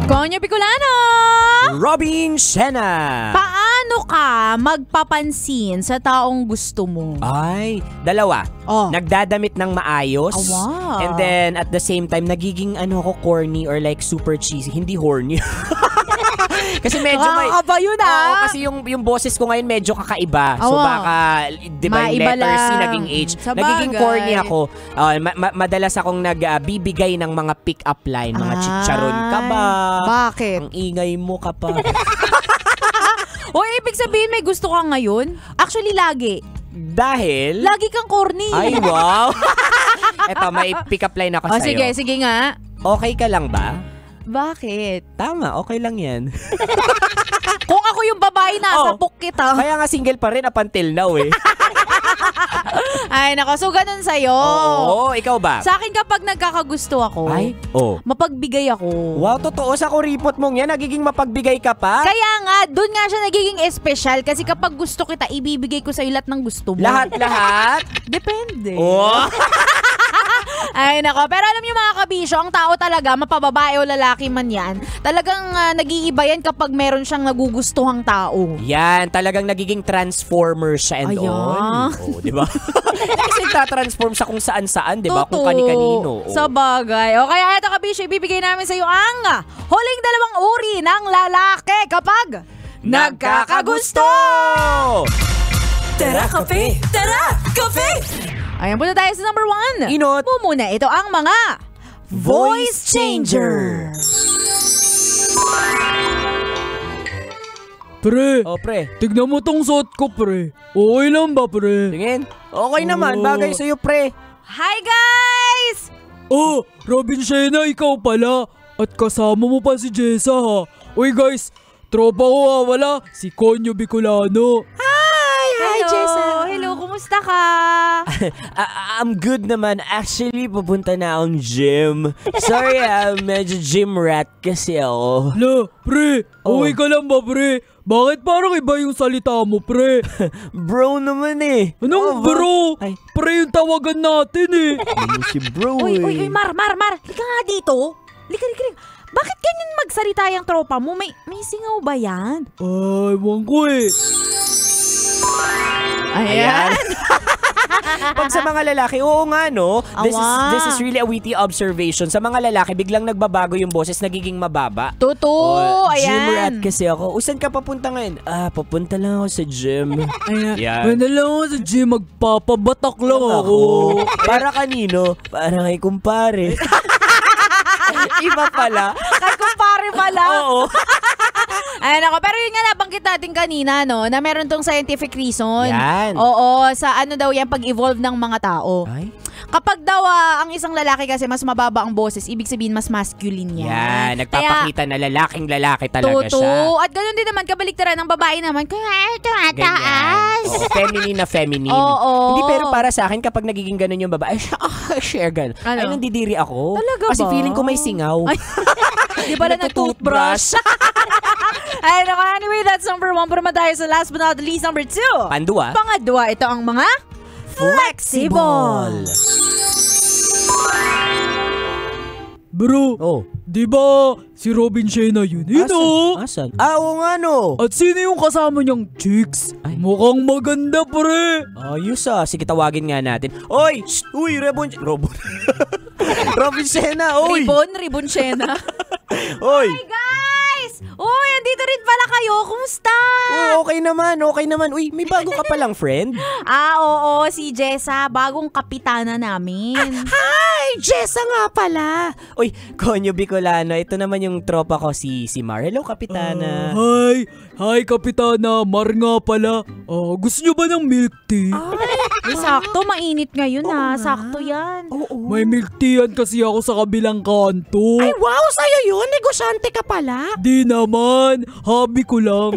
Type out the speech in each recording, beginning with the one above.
Konyo Bicolano! Robin Shena! Paano ka magpapansin sa taong gusto mo? Ay, dalawa. Oh. Nagdadamit ng maayos. Oh, wow. And then, at the same time, nagiging ako corny or like super cheesy. Hindi horny. Kasi medyo may... Nakakaba yun kasi yung boses ko ngayon medyo kakaiba. So baka, di ba yung Maiba letter C lang. naging H. Sa Nagiging bagay. corny ako. Madalas akong nagbibigay ng mga pick-up line. Mga chicharon ka ba? Bakit? Ang ingay mo ka pa. O ibig sabihin may gusto ka ngayon? Actually, lagi. Dahil... Lagi kang corny. Ay, wow! Eto, may pick-up line ako sa'yo. Sige nga. Okay ka lang ba? Bakit? Tama, okay lang yan. Kung ako yung babae nasa book kita. Kaya nga single pa rin up until now eh. Ay, nako. So, ganun sa'yo. Oo, ikaw ba? Sa akin kapag nagkakagusto ako, mapagbigay ako. Wow, totoo sa kuripot mong yan, nagiging mapagbigay ka pa? Kaya nga, doon nga siya nagiging espesyal kasi kapag gusto kita, ibibigay ko sa'yo lahat ng gusto mo. Lahat? Depende. Oh. Ay, nako. Pero alam niyo mga kabisyo, ang tao talaga, mapababae o lalaki man yan, talagang nag-iiba yan kapag meron siyang nagugustuhang tao. Yan, talagang nagiging transformer siya and all. Oh, di ba? Kasi nagtatransform sa kung saan-saan, di ba? Kung kani-kanino. Oh. Sa bagay. O kaya eto kabisyo, ibibigay namin sa'yo ang huling dalawang uri ng lalaki kapag nagkakagusto! Tara, kape! Tara, kape! Ayan po na tayo sa number 1. Inot. Muna, ito ang mga voice changer. Pre, Pre. tignan mo tong suot ko, pre. Okay lang ba, pre? Tingin. Okay naman, bagay sa'yo, pre. Hi guys! Oh, Robin Shena, ikaw pala. At kasama mo pa si Jessa, ha? Uy, guys, tropa ko wala, si Konyo Bicolano. Hi, Jessa. Hello, kumusta ka? I'm good naman. Actually, pupunta na akong gym. Sorry, medyo gym rat kasi ako. La, pre, okay ka lang ba, pre? Bakit parang iba yung salita mo, pre? Bro naman eh. Anong bro? Ay. Pre yung tawagan natin eh. Ano si bro Uy, eh? Mar. Lika nga dito. Lika. Bakit ganyan magsalita yung tropa mo? May singaw ba yan? Ay, wang ko eh. Ayan. Pag sa mga lalaki, oo nga no. This is really a witty observation. Sa mga lalaki, biglang nagbabago yung boses, nagiging mababa. Totoo, ayan. Gym rat kasi ako. Saan ka papunta ngayon? Papunta lang ako sa gym. Ayan. Yan. Pwede lang ako sa gym, magpapabatak lang ako. Para kanino? Para kay kumpare. Iba pala. Kay kumpare pala. Oo. Ayan ako. Pero yun nga nabanggit natin kanina, no, na meron tong scientific reason. Yan. Oo, sa ano daw yan, pag-evolve ng mga tao. Ay. Kapag daw ang isang lalaki kasi mas mababa ang boses, ibig sabihin mas masculine yan. Yan. Nagpapakita na lalaking lalaki talaga siya. At ganoon din naman, kabaliktaran ng babae naman, kaya tumataas. Oo, feminine na feminine. Oo. Hindi, pero para sa akin, kapag nagiging ganun yung babae, share ganun. Ano? Ay, nandidiri ako. Talaga Kasi ba? feeling ko may singaw. Ay. Di ba na nag-toothbrush? Ay, anyway, that's number 1. Pero tayo sa last but not least, number 2. Pandua. Pangadwa, ito ang mga flexible. Bro, di ba si Robin Shena yun? Asan? Oo nga no. At sino yung kasama niyang chicks? Ay. Mukhang maganda, pre. Ayos Sige, tawagin nga natin. Oy! Uy, Robin Shena, oy! Ribbon Shena. Oy! Hi guys! Uy, andito rin pala kayo. Kumusta? Uy, okay naman. Uy, may bago ka palang friend? Oo, si Jessa. Bagong kapitana namin. Hi! Jessa nga pala! Uy, Konyo Bicolano, ito naman yung tropa ko, si Mar. Hello, Kapitana. Hi, Kapitana. Mar nga pala. Gusto niyo ba ng milk tea? Ay, sakto. Mainit ngayon Sakto yan. May milk tea yan kasi ako sa kabilang kanto. Ay, wow! Sa'yo yun? Negosyante ka pala? Di naman. Hobby ko lang.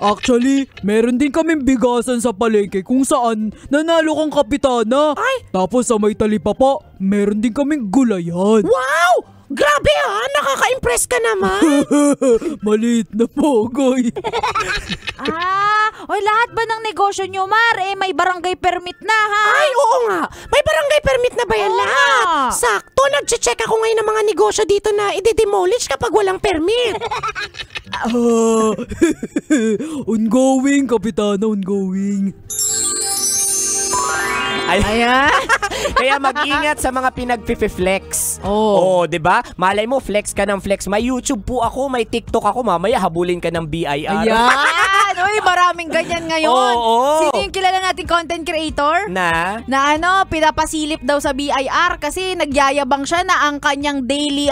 Actually, meron din kaming bigasan sa palengke kung saan nanalo kang kapitana. Ay! Tapos sa may talipapa, meron din kaming gulayan. Wow! Grabe nakaka-impress ka naman. Maliit na pogoy. Oy, lahat ba ng negosyo nyo, Mar? May barangay permit na, ha? Ay, oo nga. May barangay permit na ba yan Oo lahat? nga. Sakto, nag-check ako ngayon ng mga negosyo dito na i-demolish kapag walang permit. Ongoing, Kapitana, ongoing. Ayan. Kaya mag-ingat sa mga pinag-flex. Oh. 'di ba? Malay mo, flex ka ng flex. May YouTube po ako, may TikTok ako. Mamaya habulin ka ng BIR. Ayan! Uy, maraming ganyan ngayon. Oo. Sino yung kilala nating content creator? Na? Pinapasilip daw sa BIR kasi nagyayabang siya na ang kanyang daily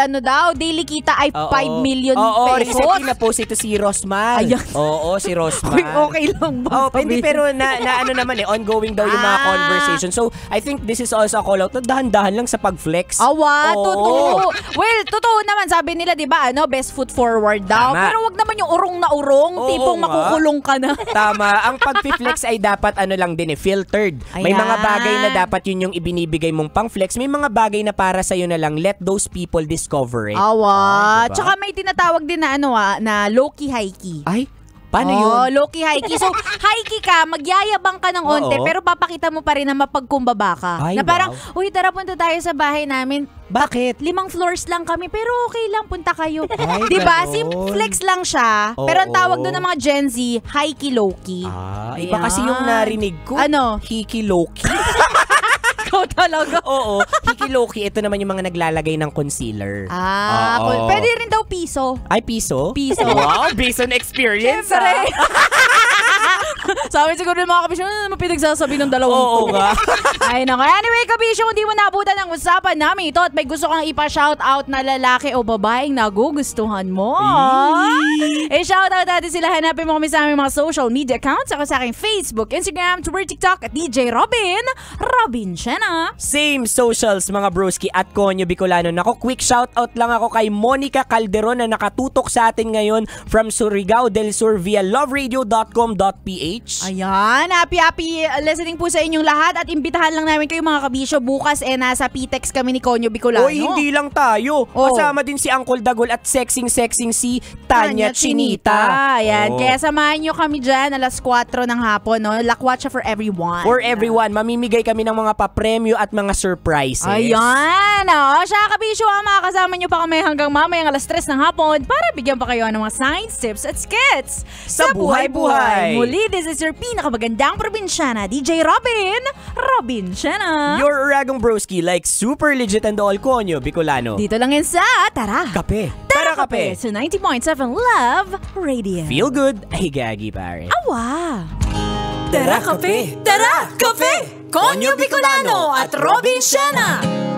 kita ay 5 million pesos. Recently na post ito si Rosmar. Ayan. Oo, si Rosmar. Uy, okay lang ba? Hindi, pero ano naman ongoing daw yung mga conversation. So, I think this is also a call out na dahan-dahan lang sa pag-flex. Totoo. Well, totoo naman. Sabi nila, di ba, best foot forward daw. Tama. Pero wag naman yung urong na urong. Oo Tipong nga. makukulong ka na. Tama. Ang pag-flex ay dapat lang din filtered. May Ayan. mga bagay na dapat yun yung ibinibigay mong pang-flex. May mga bagay na para sa'yo na lang. Let those people discover it. Diba? Diba? Tsaka may tinatawag din na na low-key, high-key. Ay, paano yun? Low-key, high-key. So, high-key ka, magyayabang ka ng onte, Oo. pero papakita mo pa rin na mapagkumbaba ka. Ay, na parang, wow. uy, tara punta tayo sa bahay namin. Bakit? 5 floors lang kami, pero okay lang, punta kayo. Ay, diba? ganon. Simple flex lang siya, Oo. pero ang tawag doon ng mga Gen Z, high-key, low-key. Iba kasi yung narinig ko. Ano? Hiki-loki. Ikaw talaga. Oo, hiki-loki. Ito naman yung mga naglalagay ng concealer. Oo. Pwede rin daw piso. Ay, piso? Piso. Wow, based on experience. Siyempre. Sa amin siguro yung mga kabisyo, ano naman pinagsasabi ng dalawang Oo nga. Ay nako. Anyway, kabisyo, kung di mo naabutan ang usapan namin ito at may gusto kang ipa-shoutout na lalaki o babaeng nagugustuhan mo, shoutout natin sila. Hanapin mo kami sa aming mga social media accounts. Ako sa aking Facebook, Instagram, Twitter, TikTok at DJ Robin Siena. Same socials mga broski at Konyo Bicolano. Nako, quick shoutout lang ako kay Monica Calderon na nakatutok sa atin ngayon from Surigao del Sur via loveradio.com.ph. Ayan, happy listening po sa inyong lahat at imbitahan lang namin kayo mga kabisyo. Bukas nasa PTEX kami ni Konyo Bicolano. Oy, hindi lang tayo. Kasama din si Uncle Dagol at sexing si Tanya Chinita. Ayan, kaya samahan nyo kami dyan 4:00 ng hapon. Lakwatsa for everyone. For everyone, mamimigay kami ng mga papremyo at mga surprises. Ayan, siya kabisyo, makakasama nyo pa kami hanggang mamayang 3:00 ng hapon para bigyan pa kayo ng mga science tips at skits Sa buhay-buhay. Muli, this is your pinakamagandang probinsyana, DJ Robin Siena. Your Uragong Broski like super legit and all Konyo Bicolano. Dito lang yan sa Tara Kape. Tara Kape sa 90.7 Love Radio. Feel good. Ay, gagi pare. Awa! Tara Kape! Tara Kape! Konyo Bicolano at Robin Siena!